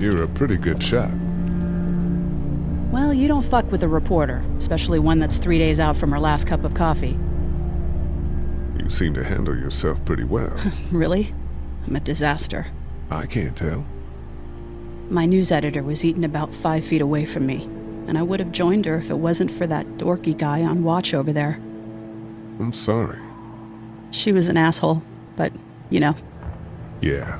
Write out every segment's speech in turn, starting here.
You're a pretty good shot. Well, you don't fuck with a reporter, especially one that's 3 days out from her last cup of coffee. You seem to handle yourself pretty well. Really? I'm a disaster. I can't tell. My news editor was eaten about 5 feet away from me, and I would have joined her if it wasn't for that dorky guy on watch over there. I'm sorry. She was an asshole, but, you know. Yeah.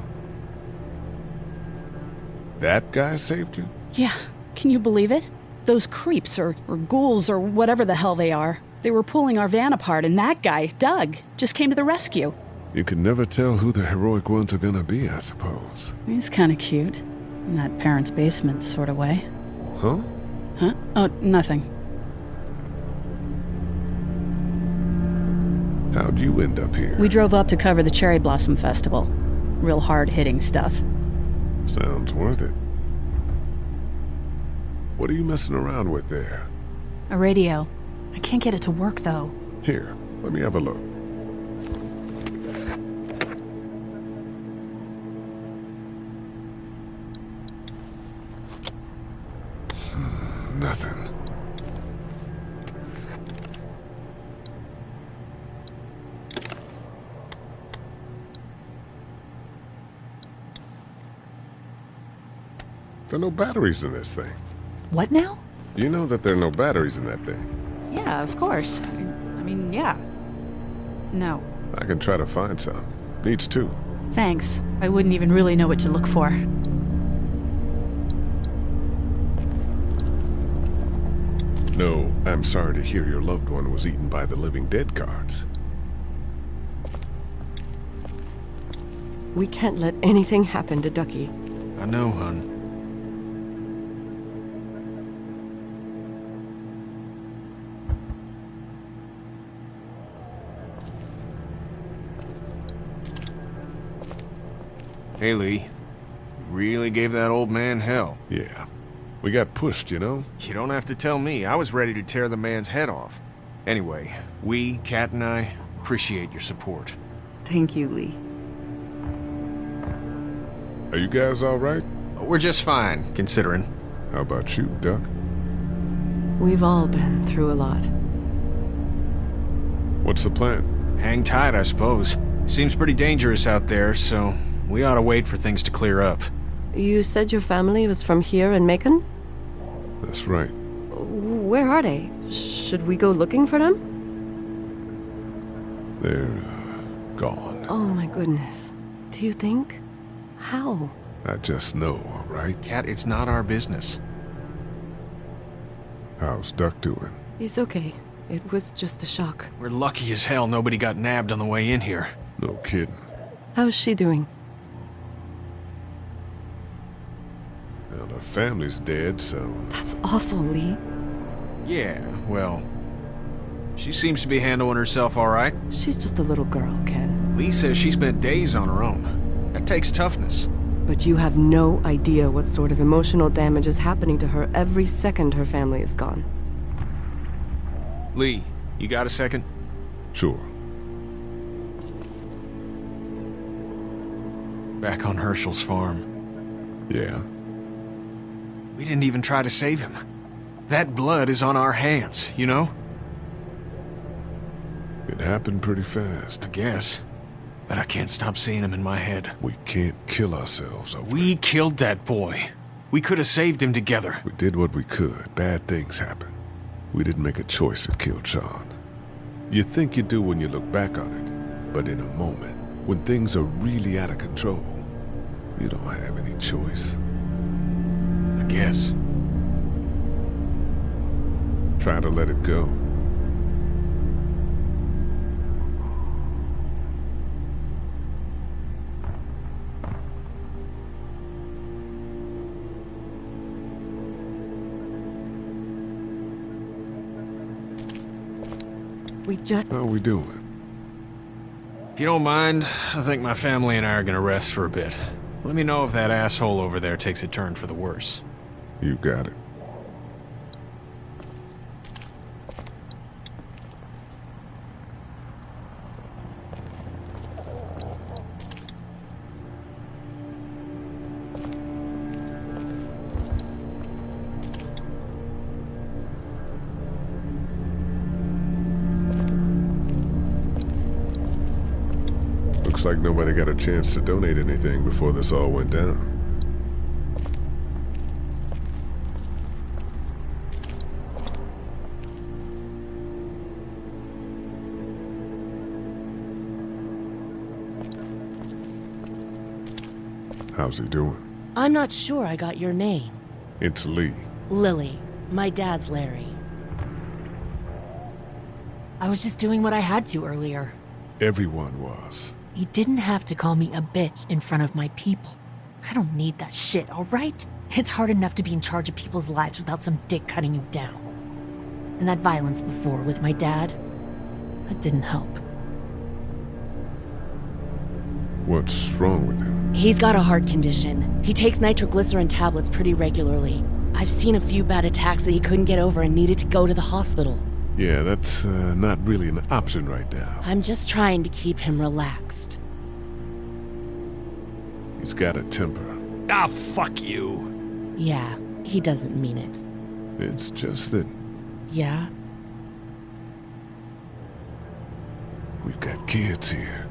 That guy saved you? Yeah, can you believe it? Those creeps, or ghouls, or whatever the hell they are. They were pulling our van apart, and that guy, Doug, just came to the rescue. You can never tell who the heroic ones are gonna be, I suppose. He's kinda cute. In that parents' basement sort of way. Huh? Huh? Oh, nothing. How'd you end up here? We drove up to cover the Cherry Blossom Festival. Real hard-hitting stuff. Sounds worth it. What are you messing around with there? A radio. I can't get it to work, though. Here, let me have a look. Nothing. There are no batteries in this thing. What now? You know that there are no batteries in that thing. Yeah, of course. I mean, yeah. No. I can try to find some. Needs two. Thanks. I wouldn't even really know what to look for. No, I'm sorry to hear your loved one was eaten by the living dead guards. We can't let anything happen to Ducky. I know, hun. Hey, Lee. You really gave that old man hell. Yeah. We got pushed, you know? You don't have to tell me. I was ready to tear the man's head off. Anyway, we, Kat and I, appreciate your support. Thank you, Lee. Are you guys all right? We're just fine, considering. How about you, Duck? We've all been through a lot. What's the plan? Hang tight, I suppose. Seems pretty dangerous out there, so we ought to wait for things to clear up. You said your family was from here in Macon? That's right. Where are they? Should we go looking for them? They're gone. Oh my goodness. Do you think? How? I just know, all right? Kat, it's not our business. How's Duck doing? He's okay. It was just a shock. We're lucky as hell nobody got nabbed on the way in here. No kidding. How's she doing? Well, her family's dead, so... That's awful, Lee. Yeah, well... She seems to be handling herself all right. She's just a little girl, Ken. Lee says she spent days on her own. That takes toughness. But you have no idea what sort of emotional damage is happening to her every second her family is gone. Lee, you got a second? Sure. Back on Herschel's farm. Yeah. We didn't even try to save him. That blood is on our hands, you know? It happened pretty fast. I guess. But I can't stop seeing him in my head. We can't kill ourselves over We it. killed that boy. We could have saved him together. We did what we could. Bad things happen. We didn't make a choice that killed Sean. You think you do when you look back on it, but in a moment, when things are really out of control, you don't have any choice. I guess. Try to let it go. We just... How are we doing? If you don't mind, I think my family and I are gonna rest for a bit. Let me know if that asshole over there takes a turn for the worse. You got it. Looks like nobody got a chance to donate anything before this all went down. How's he doing? I'm not sure I got your name. It's Lee. Lily. My dad's Larry. I was just doing what I had to earlier. Everyone was. You didn't have to call me a bitch in front of my people. I don't need that shit, alright? It's hard enough to be in charge of people's lives without some dick cutting you down. And that violence before with my dad, that didn't help. What's wrong with him? He's got a heart condition. He takes nitroglycerin tablets pretty regularly. I've seen a few bad attacks that he couldn't get over and needed to go to the hospital. Yeah, that's not really an option right now. I'm just trying to keep him relaxed. He's got a temper. Ah, fuck you. Yeah, he doesn't mean it. It's just that Yeah? we've got kids here.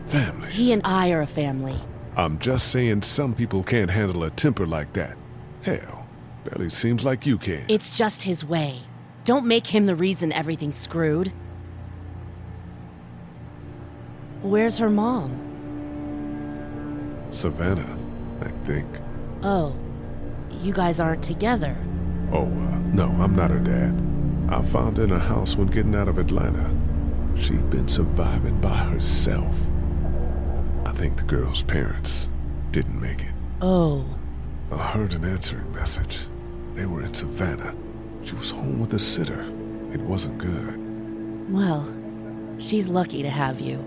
Families. He and I are a family. I'm just saying some people can't handle a temper like that. Hell, barely seems like you can. It's just his way. Don't make him the reason everything's screwed. Where's her mom? Savannah, I think. Oh, you guys aren't together. Oh, no, I'm not her dad. I found her in a house when getting out of Atlanta. She'd been surviving by herself. I think the girl's parents didn't make it. Oh, I heard an answering message. They were in Savannah. She was home with a sitter. It wasn't good. well, she's lucky to have you.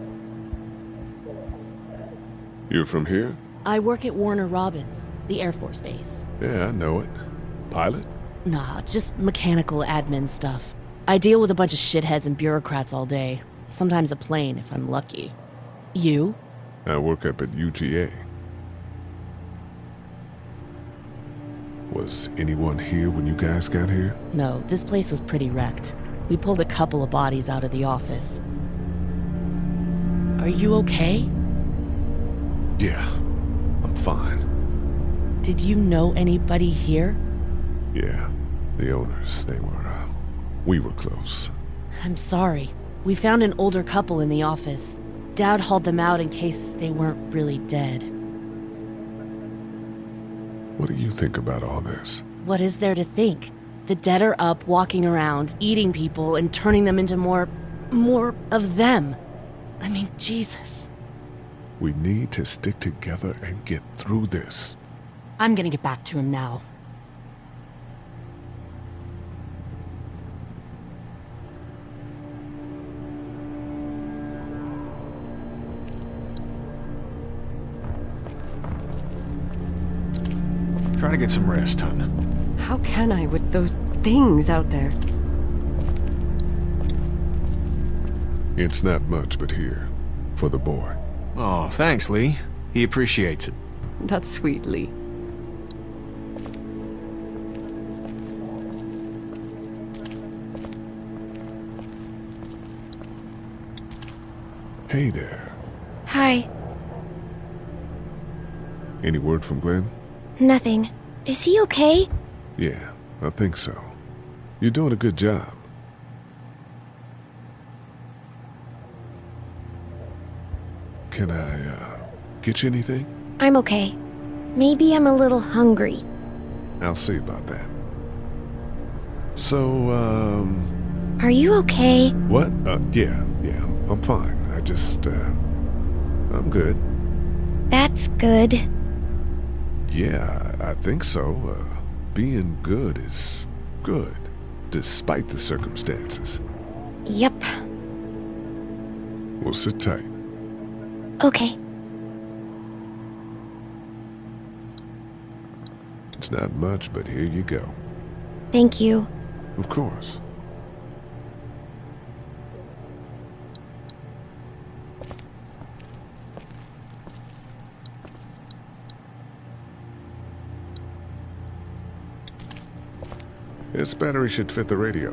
You're from here? I work at Warner Robins, the Air Force Base. Yeah, I know it. Pilot? Nah, just mechanical admin stuff. I deal with a bunch of shitheads and bureaucrats all day. Sometimes a plane, if I'm lucky. You? I work up at UGA. Was anyone here when you guys got here? No, this place was pretty wrecked. We pulled a couple of bodies out of the office. Are you okay? Yeah, I'm fine. Did you know anybody here? Yeah, the owners, we were close. I'm sorry. We found an older couple in the office. Dad hauled them out in case they weren't really dead. What do you think about all this? What is there to think? The dead are up, walking around, eating people, and turning them into more of them. I mean, Jesus. We need to stick together and get through this. I'm gonna get back to him now. Try to get some rest, hon. How can I with those things out there? It's not much, but here, for the boy. Oh, thanks, Lee. He appreciates it. That's sweet, Lee. Hey there. Hi. Any word from Glenn? Nothing. Is he okay? Yeah, I think so. You're doing a good job. Can I, get you anything? I'm okay. Maybe I'm a little hungry. I'll see about that. So, Are you okay? what? Yeah, I'm fine. I just, I'm good. That's good. Yeah, I think so. Being good is good, despite the circumstances. Yep. We'll sit tight. Okay. It's not much, but here you go. Thank you. Of course. This battery should fit the radio.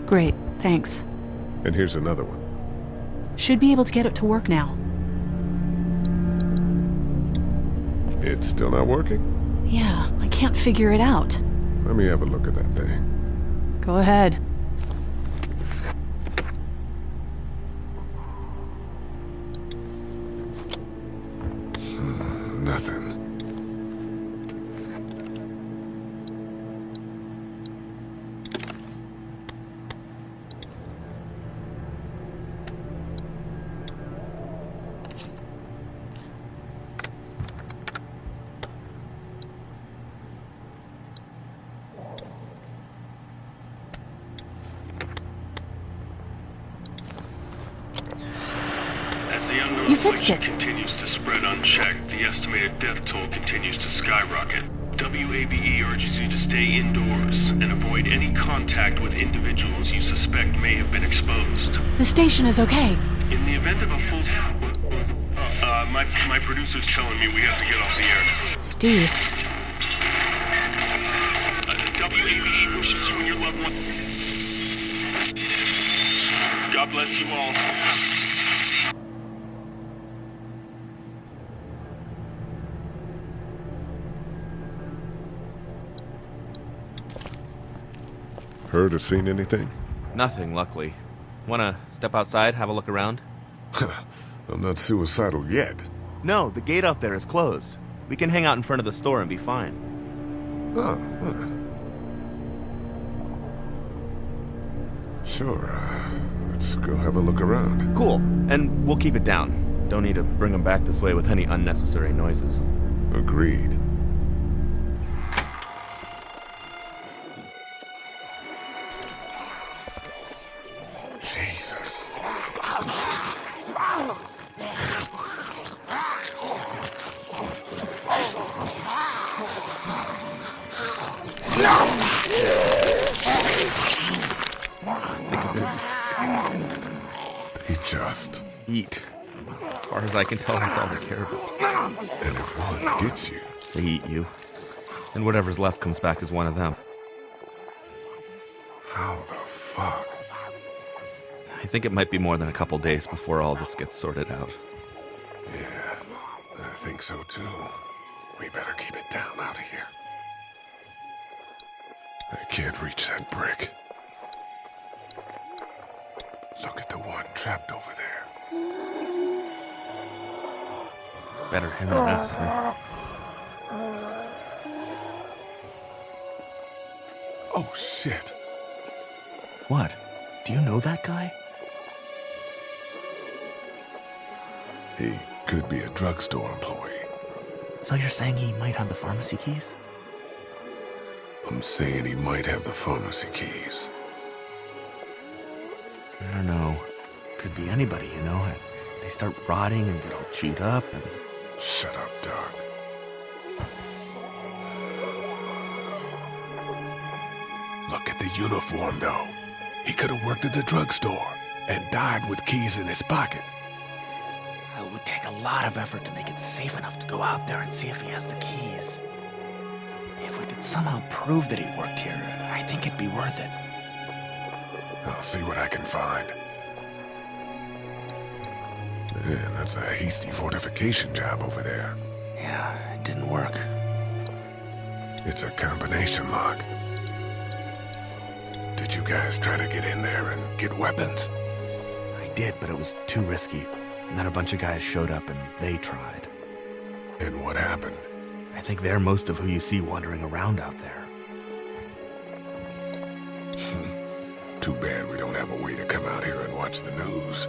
Great, thanks. And here's another one. Should be able to get it to work now. It's still not working? Yeah, I can't figure it out. Let me have a look at that thing. Go ahead. Nothing. As the unknown You fixed affliction it. continues to spread unchecked, the estimated death toll continues to skyrocket. WABE urges you to stay indoors and avoid any contact with individuals you suspect may have been exposed. The station is okay. In the event of a full... my producer's telling me we have to get off the air. Steve, WABE wishes you and your loved one... God bless you all. Heard or seen anything? Nothing, luckily. Wanna step outside, have a look around? I'm not suicidal yet. No, the gate out there is closed. We can hang out in front of the store and be fine. Sure, let's go have a look around. Cool, and we'll keep it down. Don't need to bring them back this way with any unnecessary noises. Agreed. Jesus. Think of it. They just... Eat. As far as I can tell, that's all they care about. And if one gets you, They eat you. And whatever's left comes back as one of them. how the fuck? I think it might be more than a couple days before all this gets sorted out. Yeah, I think so too. We better keep it down out of here. I can't reach that brick. Look at the one trapped over there. Better him than us, huh? Oh shit. What? Do you know that guy? He could be a drugstore employee. So you're saying he might have the pharmacy keys? I'm saying he might have the pharmacy keys. I don't know. Could be anybody, you know? They start rotting and get all chewed up and... Shut up, Doug. Look at the uniform, though. He could have worked at the drugstore and died with keys in his pocket. It would take a lot of effort to make it safe enough to go out there and see if he has the keys. If we could somehow prove that he worked here, I think it'd be worth it. I'll see what I can find. Man, that's a hasty fortification job over there. Yeah, it didn't work. It's a combination lock. Did you guys try to get in there and get weapons? I did, but it was too risky. And then a bunch of guys showed up and they tried. And what happened? I think they're most of who you see wandering around out there. Too bad we don't have a way to come out here and watch the news.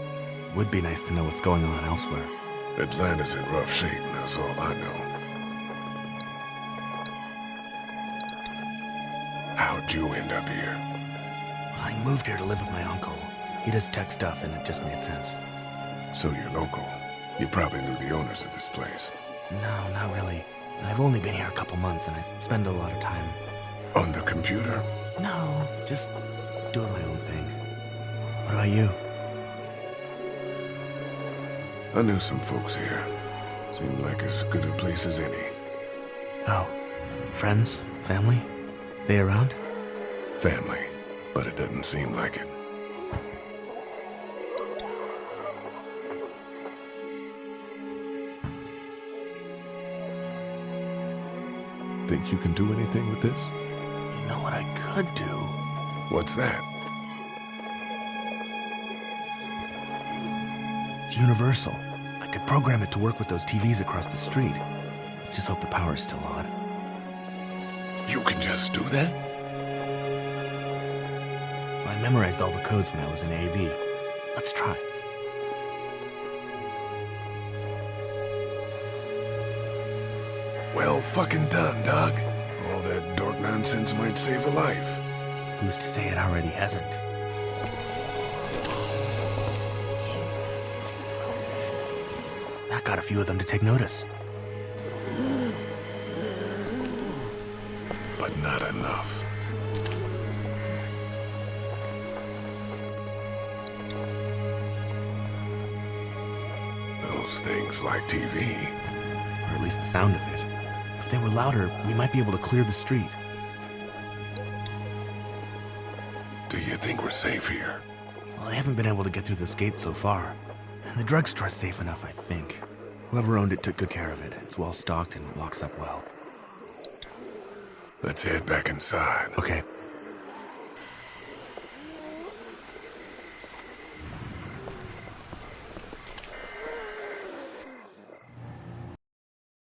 Would be nice to know what's going on elsewhere. Atlanta's in rough shape, and that's all I know. How'd you end up here? I moved here to live with my uncle. He does tech stuff and it just made sense. So you're local. You probably knew the owners of this place. No, not really. I've only been here a couple months and I spend a lot of time... On the computer? No, just doing my own thing. What about you? I knew some folks here. Seemed like as good a place as any. Oh, friends? Family? They around? Family, but it doesn't seem like it. Think you can do anything with this? You know what I could do? What's that? It's universal. I could program it to work with those TVs across the street. Just hope the power's still on. You can just do that? I memorized all the codes when I was in AV. Let's try. Well fucking done, Doug. All that dork nonsense might save a life. Who's to say it already hasn't? That got a few of them to take notice. But not enough. Those things like TV. Or at least the sound of it. If they were louder, we might be able to clear the street. Do you think we're safe here? Well, I haven't been able to get through this gate so far. And the drugstore's safe enough, I think. Whoever owned it took good care of it. It's well stocked and locks up well. Let's head back inside. Okay.